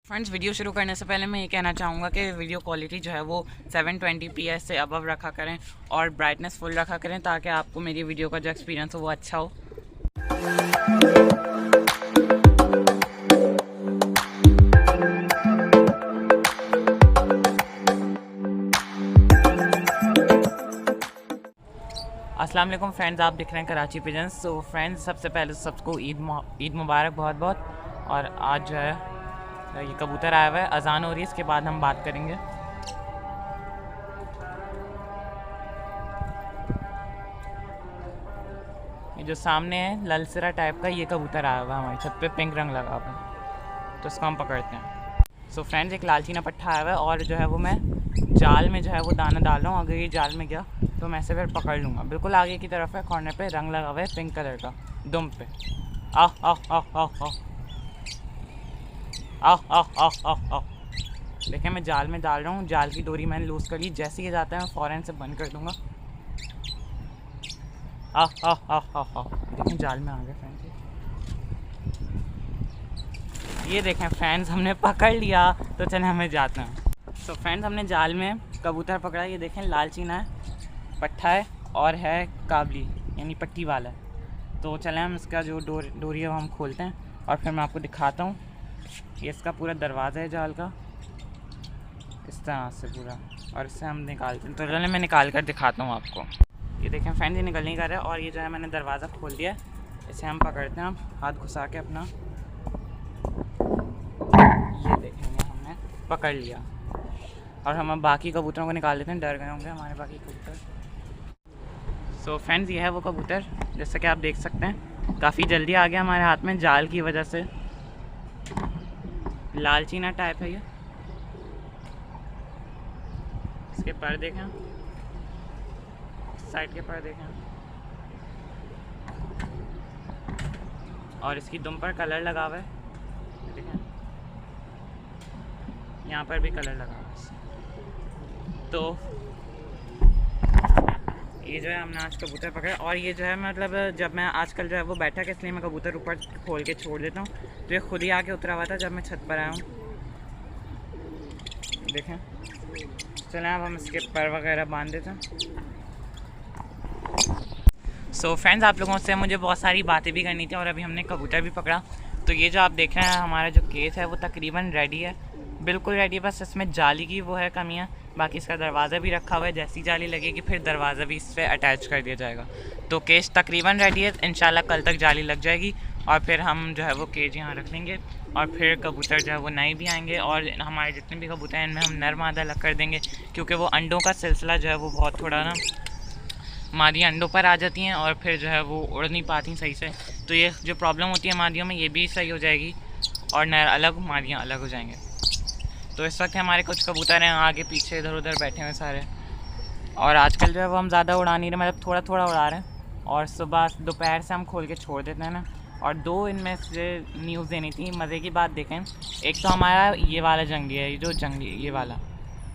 Friends, video शुरू करने से पहले मैं ये कहना चाहूँगा कि वीडियो क्वालिटी जो है वो 720p से अबव रखा करें और ब्राइटनेस फुल रखा करें ताकि आपको मेरी वीडियो का जो एक्सपीरियंस हो वो अच्छा हो। अस्सलाम वालेकुम फ्रेंड्स, आप दिख रहे हैं कराची पिजन्स। तो फ्रेंड्स, सबसे पहले सबको ईद मुबारक बहुत बहुत। और आज जो है ये कबूतर आया हुआ है, अजान हो रही है, इसके बाद हम बात करेंगे। ये जो सामने है ललसरा टाइप का ये कबूतर आया हुआ है हमारी छत पे, पिंक रंग लगा हुआ है, तो इसको हम पकड़ते हैं। सो फ्रेंड्स, एक लालचीना पट्टा आया हुआ है और जो है वो मैं जाल में जो है वो दाना डाल रहा हूँ। अगर ये जाल में गया तो मैं इसे फिर पकड़ लूँगा। बिल्कुल आगे की तरफ है, कॉर्नर पे रंग लगा हुआ है पिंक कलर का, दुम पे। आओ आओ आओ आओ आओ आओ आओ आओ आओ आओ। देखें, मैं जाल में डाल रहा हूँ, जाल की डोरी मैंने लूज़ कर ली। जैसे ही जाता है मैं फ़ौरन से बंद कर दूँगा। आओ आओ आओ आओ आओ। देखें, जाल में आ गए फ्रेंड्स। ये देखें फ्रेंड्स, हमने पकड़ लिया। तो चलें हमें जाते हैं। तो फ्रेंड्स, हमने जाल में कबूतर पकड़ा। ये देखें, लालचीना है, पट्टा है और है काबली यानी पट्टी वाला है। तो चलें हम इसका जो डोरी है वो हम खोलते हैं और फिर मैं आपको दिखाता हूँ। ये इसका पूरा दरवाज़ा है जाल का, इस तरह से पूरा, और इससे हम निकालते हैं। तो चलें मैं निकाल कर दिखाता हूँ आपको। ये देखें फ्रेंड्स, ये निकल नहीं कर रहा है और ये जो है मैंने दरवाज़ा खोल दिया है। इसे हम पकड़ते हैं, हम हाथ घुसा के अपना, ये देखेंगे हमने पकड़ लिया। और हम अब बाकी कबूतरों को निकाल लेते हैं, डर गए होंगे हमारे बाकी कबूतर। सो फ्रेंड्स, ये है वो कबूतर, जैसा कि आप देख सकते हैं काफ़ी जल्दी आ गया हमारे हाथ में जाल की वजह से। लालचीना टाइप है ये। इसके पर देखें, साइड के पर देखें, और इसकी दुम पर कलर लगा हुआ है। देखें, यहाँ पर भी कलर लगा हुआ है। तो ये जो है हमने आज कबूतर पकड़ा। और ये जो है मतलब जब मैं आजकल जो है वो बैठा के, इसलिए मैं कबूतर ऊपर खोल के छोड़ देता हूँ। तो ये खुद ही आके उतरा हुआ था जब मैं छत पर आया हूँ। देखें, चलें अब हम इसके पर वगैरह बांध देते हैं। सो फ्रेंड्स, आप लोगों से मुझे बहुत सारी बातें भी करनी थी और अभी हमने कबूतर भी पकड़ा। तो ये जो आप देख रहे हैं हमारा जो केस है वो तकरीबन रेडी है, बिल्कुल रेडी है। बस इसमें जाली की वो है कमियाँ, बाकी इसका दरवाज़ा भी रखा हुआ है। जैसी जाली लगेगी फिर दरवाज़ा भी इससे अटैच कर दिया जाएगा। तो केस तकरीबन रेडी है, इंशाल्लाह कल तक जाली लग जाएगी और फिर हम जो है वो केज यहाँ रख लेंगे और फिर कबूतर जो है वो नए भी आएंगे। और हमारे जितने भी कबूतर हैं इनमें हम नर मादा अलग कर देंगे, क्योंकि वो अंडों का सिलसिला जो है वो बहुत थोड़ा ना, मादियाँ अंडों पर आ जाती हैं और फिर जो है वो उड़ नहीं पाती सही से। तो ये जो प्रॉब्लम होती है मादियों में, ये भी सही हो जाएगी और नर अलग, मादियाँ अलग हो जाएंगे। तो इस वक्त हमारे कुछ कबूतर हैं आगे पीछे इधर उधर बैठे हुए सारे। और आजकल जो है वो हम ज़्यादा उड़ा नहीं रहे, मतलब थोड़ा थोड़ा उड़ा रहे हैं। और सुबह दोपहर से हम खोल के छोड़ देते हैं ना। और दो इनमें से न्यूज़ देनी थी, मज़े की बात देखें। एक तो हमारा ये वाला जंगली है, ये जो जंगली ये वाला,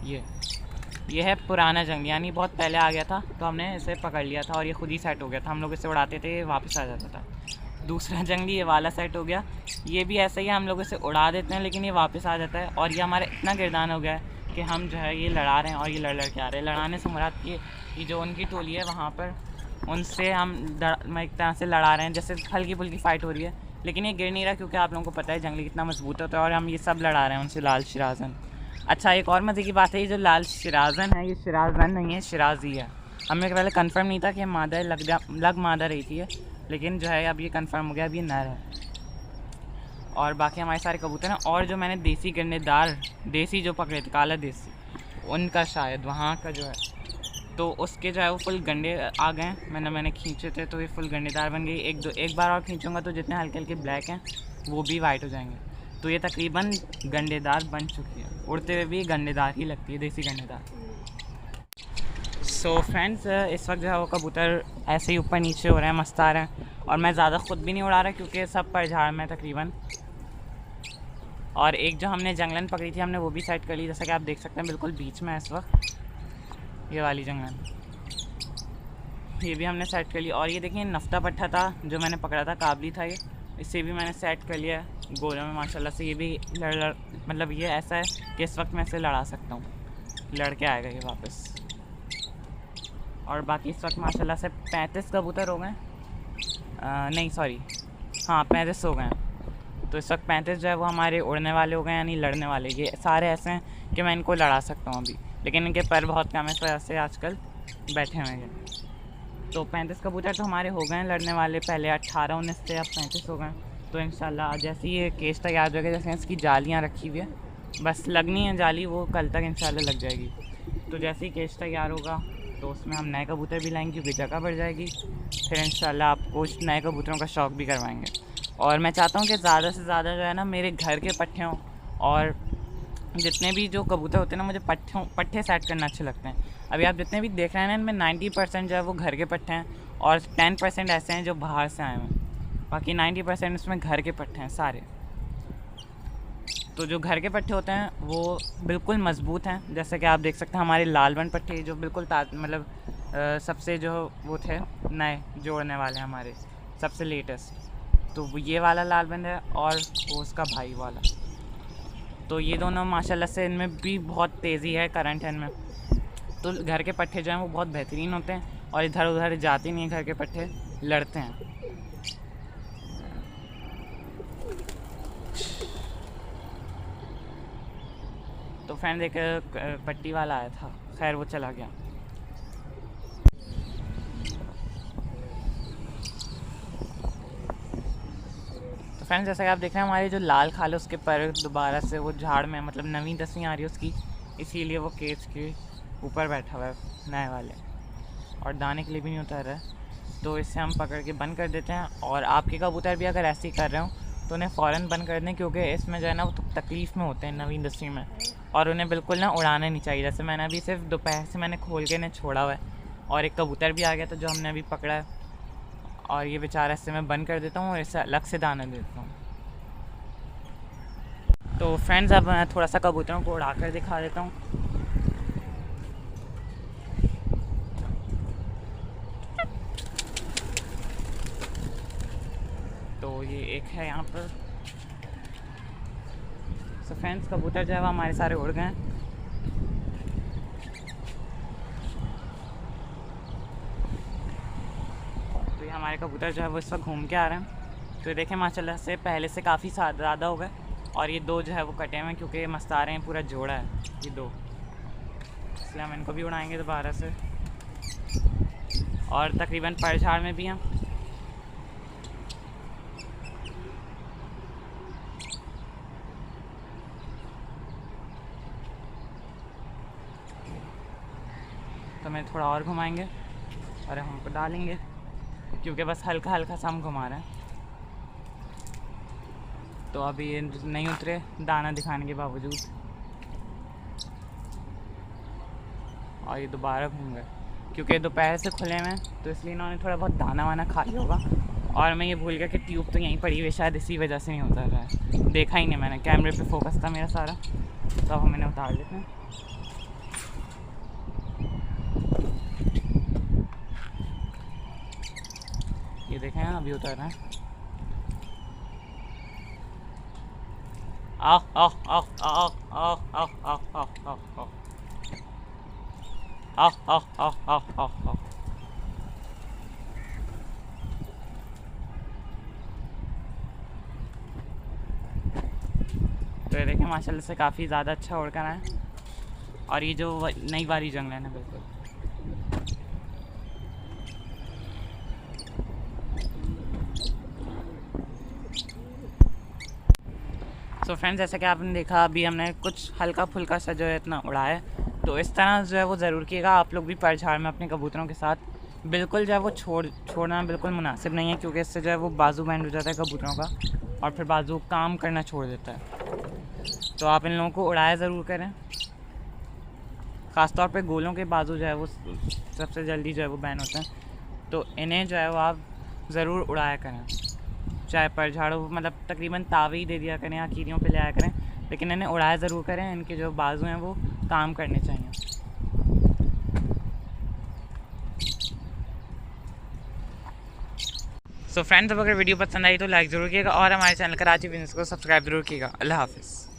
ये है पुराना जंगली, यानी बहुत पहले आ गया था। तो हमने इसे पकड़ लिया था और ये खुद ही सेट हो गया था। हम लोग इसे उड़ाते थे, वापस आ जाता था। दूसरा जंगली ये वाला सेट हो गया, ये भी ऐसा ही है, हम लोग इसे उड़ा देते हैं लेकिन ये वापस आ जाता है। और ये हमारा इतना गिरदान हो गया है कि हम जो है ये लड़ा रहे हैं और ये लड़ के आ रहे हैं। लड़ाने से मुराद ये जो उनकी टोली है वहाँ पर, उनसे हम एक तरह से लड़ा रहे हैं, जैसे हल्की फुल्की फ़ाइट हो रही है। लेकिन ये गिर नहीं रहा, क्योंकि आप लोगों को पता है जंगली कितना मजबूत होता है। और हम ये सब लड़ा रहे हैं उनसे, लाल शिराजन। अच्छा, एक और मज़े की बात है, ये जो लाल शिराजन है ये शिराजन नहीं है, शिराजी है। हमें पहले कंफर्म नहीं था कि मादा लग मादा रही थी, लेकिन जो है अब ये कंफर्म हो गया, अब ये नर है। और बाकी हमारे सारे कबूतर हैं। और जो मैंने देसी गन्नेदार देसी जो पकड़े थे, काला देसी, उनका शायद वहाँ का जो है, तो उसके जो है वो फुल गंडे आ गए। मैंने खींचे थे तो ये फुल गंडेदार बन गई। एक बार और खींचूँगा तो जितने हल्के हल्के ब्लैक हैं वो भी वाइट हो जाएंगे। तो ये तकरीबन गंडेदार बन चुकी है। उड़ते हुए भी गंडेदार ही लगती है, देसी गंडेदार। सो फ्रेंड्स, इस वक्त जो है वो कबूतर ऐसे ही ऊपर नीचे हो रहे हैं, मस्त आ रहे हैं। और मैं ज़्यादा ख़ुद भी नहीं उड़ा रहा क्योंकि सब पर झाड़ में तकरीबन। और एक जो हमने जंगलन पकड़ी थी हमने वो भी सेट कर ली, जैसा कि आप देख सकते हैं बिल्कुल बीच में इस वक्त ये वाली जंगलन, ये भी हमने सेट कर ली। और ये देखिए नफ्ता पट्टा था जो मैंने पकड़ा था, काबली था ये, इसे भी मैंने सेट कर लिया है। गोलों में माशाल्लाह से ये भी मतलब ये ऐसा है कि इस वक्त मैं इसे लड़ा सकता हूँ, लड़के आएगा ये वापस। और बाकी इस वक्त माशाल्लाह से 35 कबूतर हो गए, नहीं सॉरी, हाँ 35 हो गए हैं। तो इस वक्त 35 जो है वो हमारे उड़ने वाले हो गए, यानी लड़ने वाले। ये सारे ऐसे हैं कि मैं इनको लड़ा सकता हूँ अभी, लेकिन इनके पर बहुत कम है, इस वजह से आजकल बैठे हुए हैं। तो 35 कबूतर तो हमारे हो गए हैं लड़ने वाले, पहले 18 19 थे, अब 35 हो गए। तो इंशाल्लाह जैसे ये केस तैयार हो गया, जैसे इसकी जालियाँ रखी हुई है, बस लगनी है जाली, वो कल तक इंशाल्लाह लग जाएगी। तो जैसे ही केस तैयार होगा तो उसमें हम नए कबूतर भी लाएंगे, क्योंकि जगह बढ़ जाएगी। फिर इंशाल्लाह आपको नए कबूतरों का शौक़ भी करवाएंगे। और मैं चाहता हूँ कि ज़्यादा से ज़्यादा जो है ना मेरे घर के पट्ठे हों, और जितने भी जो कबूतर होते हैं ना, मुझे पट्ठे सेट करना अच्छे लगते हैं। अभी आप जितने भी देख रहे हैं ना, इनमें 90% जो है वो घर के पट्ठे हैं, और 10% ऐसे हैं जो बाहर से आए हैं। बाकी 90% इसमें घर के पट्ठे हैं सारे। तो जो घर के पट्ठे होते हैं वो बिल्कुल मज़बूत हैं, जैसे कि आप देख सकते हैं हमारे लालबन पट्ठे जो बिल्कुल मतलब सबसे जो वो थे नए जोड़ने वाले हमारे सबसे लेटेस्ट, तो ये वाला लालबन है और वो उसका भाई वाला। तो ये दोनों माशाल्लाह से इनमें भी बहुत तेज़ी है, करंट है इनमें। तो घर के पट्ठे जो हैं वो बहुत बेहतरीन होते हैं, और इधर उधर जाते नहीं हैं घर के पट्ठे, लड़ते हैं। तो फ्रेंड एक पट्टी वाला आया था, खैर वो चला गया। तो फ्रेंड्स जैसा कि आप देख रहे हैं हमारे जो लाल खाल है उसके पर दोबारा से वो झाड़ में, मतलब नवी दसवीं आ रही है उसकी, इसीलिए वो केज के ऊपर बैठा हुआ है नए वाले, और दाने के लिए भी नहीं उतर रहा है। तो इससे हम पकड़ के बंद कर देते हैं। और आपके कबूतर भी अगर ऐसे ही कर रहे हो तो उन्हें फ़ौरन बंद कर दें, क्योंकि इसमें जो है ना वो तकलीफ़ में होते हैं नवी दसवीं में, और उन्हें बिल्कुल ना उड़ाना नहीं चाहिए। जैसे मैंने अभी सिर्फ दोपहर से मैंने खोल के इन्हें छोड़ा हुआ है, और एक कबूतर भी आ गया था जो हमने अभी पकड़ा है, और ये बेचारा इससे मैं बंद कर देता हूँ और इसे अलग से दाना देता हूँ। तो फ्रेंड्स अब मैं थोड़ा सा कबूतरों को उड़ा कर दिखा देता हूँ। तो ये एक है यहाँ पर। सो फ्रेंड्स कबूतर जो है वो हमारे सारे उड़ गए हैं। तो ये हमारे कबूतर जो है वो इस वक्त घूम के आ रहे हैं। तो ये देखें माशाल्लाह से पहले से काफ़ी ज़्यादा हो गए, और ये दो जो है वो कटे हुए हैं, क्योंकि ये मस्तारे हैं, पूरा जोड़ा है ये दो, इसलिए हम इनको भी उड़ाएंगे दोबारा से। और तकरीबन परझाड़ में भी हैं। तो मैं थोड़ा और घुमाएंगे और हमको डालेंगे, क्योंकि बस हल्का हल्का सा हम घुमा रहे हैं। तो अभी ये नहीं उतरे दाना दिखाने के बावजूद, और ये दोबारा घूम गए, क्योंकि दोपहर से खुले हुए हैं, तो इसलिए इन्होंने थोड़ा बहुत दाना वाना खा लिया होगा। और मैं ये भूल गया कि ट्यूब तो यहीं पड़ी हुई है, शायद इसी वजह से नहीं उतर रहा है। देखा ही नहीं मैंने, कैमरे पे फोकस था मेरा सारा। तो अब हम इन्हें उतार लेते हैं। ये देखें अभी उतर रहे हैं। आओ आओ आओ आओ आओ आओ आओ आओ आओ आओ आओ आओ आओ आओ आओ आओ। तो ये देखें माशाल्लाह से काफ़ी ज़्यादा अच्छा उड़ कर आए, और ये जो नई वाली जंगल है बिल्कुल। सो फ्रेंड्स जैसा कि आपने देखा अभी हमने कुछ हल्का फुल्का सा जो है इतना उड़ाया, तो इस तरह जो है वो ज़रूर कीजिएगा आप लोग भी परझाड़ में अपने कबूतरों के साथ। बिल्कुल जो है वो छोड़ना बिल्कुल मुनासिब नहीं है, क्योंकि इससे जो है वो बाजू बैंड हो जाता है कबूतरों का, और फिर बाजू काम करना छोड़ देता है। तो आप इन लोगों को उड़ाया ज़रूर करें, ख़ासतौर पे गोलों के बाजू जो है वो सबसे जल्दी जो है वो बैन होते हैं। तो इन्हें जो है वो आप ज़रूर उड़ाया करें, चाहे परझाड़ों मतलब तकरीबन तावे ही दे दिया करें या कीरियों पे ले आया करें, लेकिन इन्हें उड़ाया ज़रूर करें। इनके जो बाजू हैं वो काम करने चाहिए। सो फ्रेंड्स, अब अगर वीडियो पसंद आई तो लाइक ज़रूर कीजिएगा और हमारे चैनल कराची बिजनेस को सब्सक्राइब जरूर कीजिएगा। अल्लाह हाफिज़।